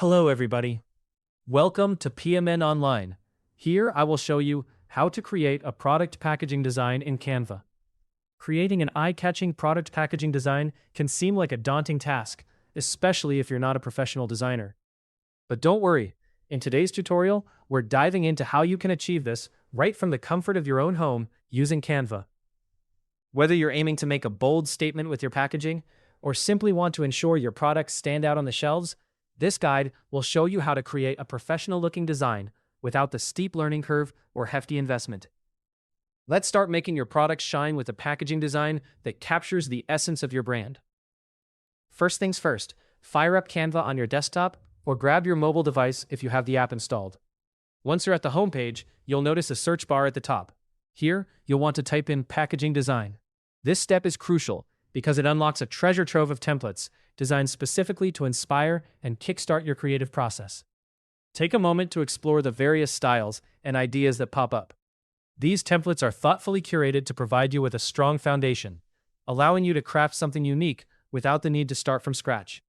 Hello everybody. Welcome to PMN Online. Here I will show you how to create a product packaging design in Canva. Creating an eye-catching product packaging design can seem like a daunting task, especially if you're not a professional designer. But don't worry, in today's tutorial, we're diving into how you can achieve this right from the comfort of your own home using Canva. Whether you're aiming to make a bold statement with your packaging, or simply want to ensure your products stand out on the shelves, this guide will show you how to create a professional-looking design without the steep learning curve or hefty investment. Let's start making your products shine with a packaging design that captures the essence of your brand. First things first, fire up Canva on your desktop or grab your mobile device if you have the app installed. Once you're at the home page, you'll notice a search bar at the top. Here, you'll want to type in packaging design. This step is crucial because it unlocks a treasure trove of templates designed specifically to inspire and kickstart your creative process. Take a moment to explore the various styles and ideas that pop up. These templates are thoughtfully curated to provide you with a strong foundation, allowing you to craft something unique without the need to start from scratch.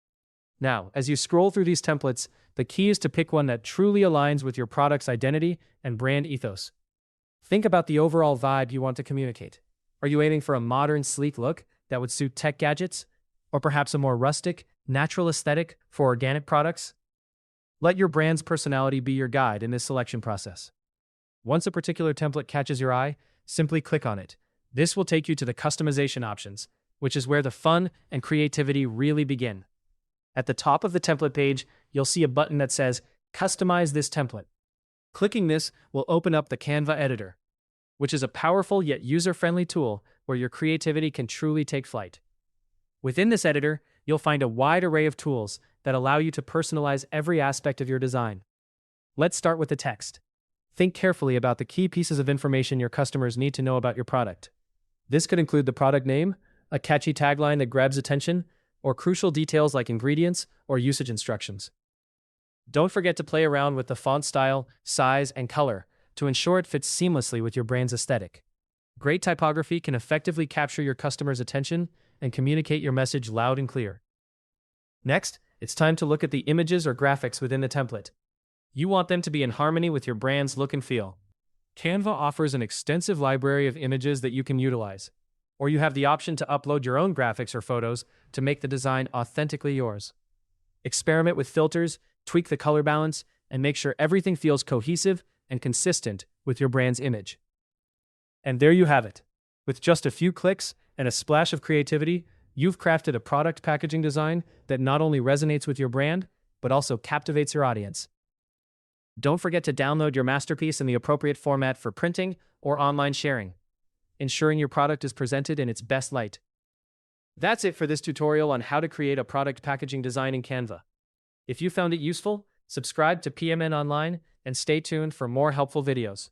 Now, as you scroll through these templates, the key is to pick one that truly aligns with your product's identity and brand ethos. Think about the overall vibe you want to communicate. Are you aiming for a modern, sleek look that would suit tech gadgets? Or perhaps a more rustic, natural aesthetic for organic products? Let your brand's personality be your guide in this selection process. Once a particular template catches your eye, simply click on it. This will take you to the customization options, which is where the fun and creativity really begin. At the top of the template page, you'll see a button that says, Customize this template. Clicking this will open up the Canva editor, which is a powerful yet user-friendly tool where your creativity can truly take flight. Within this editor, you'll find a wide array of tools that allow you to personalize every aspect of your design. Let's start with the text. Think carefully about the key pieces of information your customers need to know about your product. This could include the product name, a catchy tagline that grabs attention, or crucial details like ingredients or usage instructions. Don't forget to play around with the font style, size, and color to ensure it fits seamlessly with your brand's aesthetic. Great typography can effectively capture your customers' attention and communicate your message loud and clear. Next, it's time to look at the images or graphics within the template. You want them to be in harmony with your brand's look and feel. Canva offers an extensive library of images that you can utilize, or you have the option to upload your own graphics or photos to make the design authentically yours. Experiment with filters, tweak the color balance, and make sure everything feels cohesive and consistent with your brand's image. And there you have it. With just a few clicks and a splash of creativity, you've crafted a product packaging design that not only resonates with your brand, but also captivates your audience. Don't forget to download your masterpiece in the appropriate format for printing or online sharing, ensuring your product is presented in its best light. That's it for this tutorial on how to create a product packaging design in Canva. If you found it useful, subscribe to PMN Online and stay tuned for more helpful videos.